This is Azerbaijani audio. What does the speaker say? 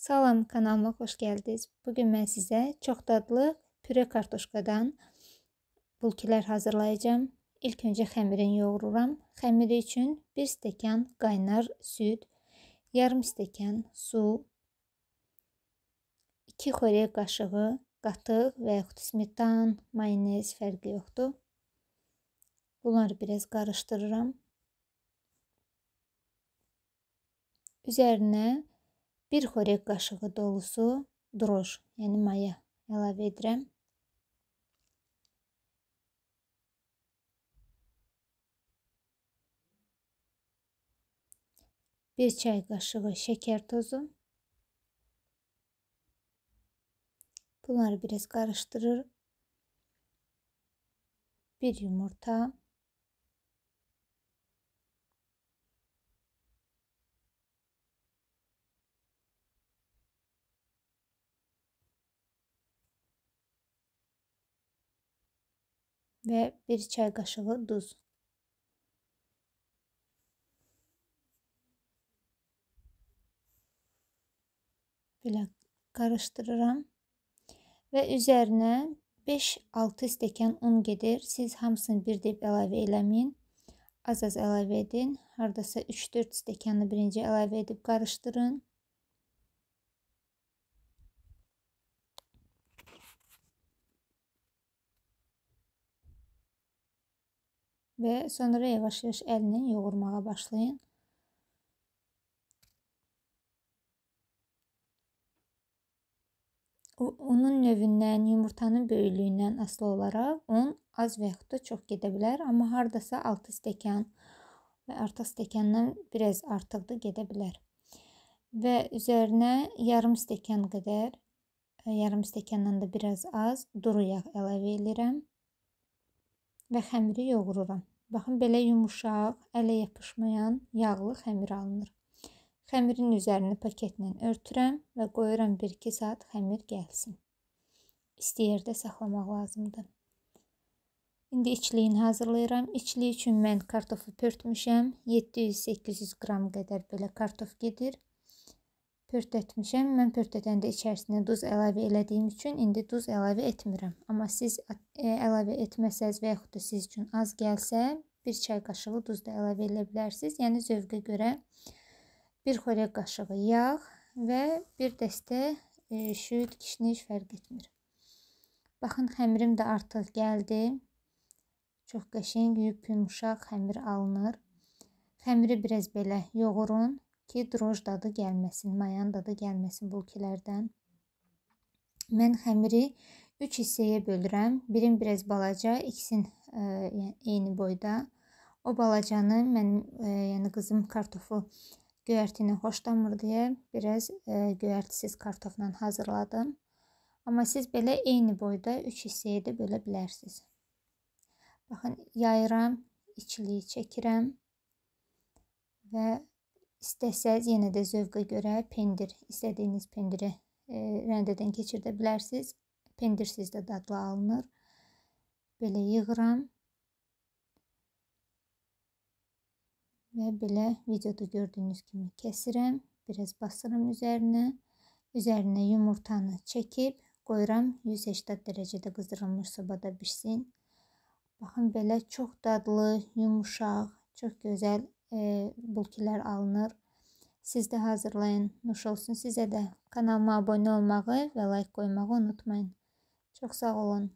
Salam, kanalıma xoş gəldiniz. Bugün mən sizə çox dadlı püre kartoşkadan bulkilər hazırlayacağım. İlk öncə xəmirini yoğururam. Xəmiri üçün 1 stəkan qaynar süd, yarım stəkan su, 2 xörək qaşığı qatıq və yaxud smetan, mayonez fərqi yoxdur. Bunları biraz qarışdırıram. Üzərinə 1 xörək qaşığı dolusu droj, yəni maya əlavə edirəm. Bir çay qaşığı şəkər tozu. Bunları biraz qarışdırır. Bir yumurta. Və 1 çay qaşığı duz. Belə qarışdırıram. Və üzərinə 5-6 stəkan un gedir. Siz hamısını bir deyib əlavə eləməyin. Az-az əlavə edin. Hardasa 3-4 stəkanı birinci əlavə edib qarışdırın. Və sonra yavaş-yavaş əllə yoğurmağa başlayın. Unun növündən, yumurtanın böyüklüyündən asılı olaraq un az və yaxud da çox gedə bilər. Amma hardasa 6 stəkan və artıq stəkandan biraz artıq da gedə bilər. Və üzərinə yarım stəkan qədər, yarım stəkandan da biraz az duru yağ əlavə edirəm. Və xəmiri yoğururam. Baxın, belə yumuşaq, ələ yapışmayan yağlı xəmir alınır. Xəmirin üzərini paketlə örtürəm və qoyuram 1-2 saat xəmir gəlsin. İsti yerdə saxlamaq lazımdır. İndi içliyini hazırlayıram. İçliyi üçün mən kartofu pörtmüşəm. 700-800 qram qədər belə kartof gedir. Pörtətmişəm. Mən pörtətəndə içərisinə duz əlavə elədiyim üçün indi duz əlavə etmirəm. Amma siz əlavə etməsəz və yaxud da siz üçün az gəlsə 1 çay qaşığı duz da əlavə edə bilərsiniz. Yəni zövqə görə 1 xörək qaşığı yağ və 1 dəstə şüd, kişniş fərq etmir. Baxın, xəmirim də artıq gəldi. Çox qəşəng, yumuşaq xəmir alınır. Xəmiri biraz belə yoğurun ki, droj dadı gəlməsin, mayanın dadı gəlməsin bulkilərdən. Mən xəmiri 3 hissəyə bölürəm. Birin biraz balaca, ikisin eyni boyda. O balacanı mənim, yəni qızım kartofu göyərti ilə xoşlamır deyə biraz göyərtisiz kartofla hazırladım. Amma siz belə eyni boyda 3 hissəyə də bölə bilərsiniz. Baxın, yayıram, içliyi çəkirəm və İstəsəz yenə də zövqə görə pendir, istədiyiniz pendiri rəndədən keçirdə bilərsiniz. Pendirsiz də dadlı alınır. Belə yığıram. Və belə videoda gördüyünüz kimi kəsirəm. Biraz basıram üzərinə. Üzərinə yumurtanı çəkib qoyuram 180 dərəcədə qızdırılmış sobada bişsin. Baxın, belə çox dadlı, yumuşaq, çox gözəl bulkilər alınır. Siz də hazırlayın, nuş olsun sizə də. Kanalıma abunə olmağı və like qoymağı unutmayın. Çox sağ olun.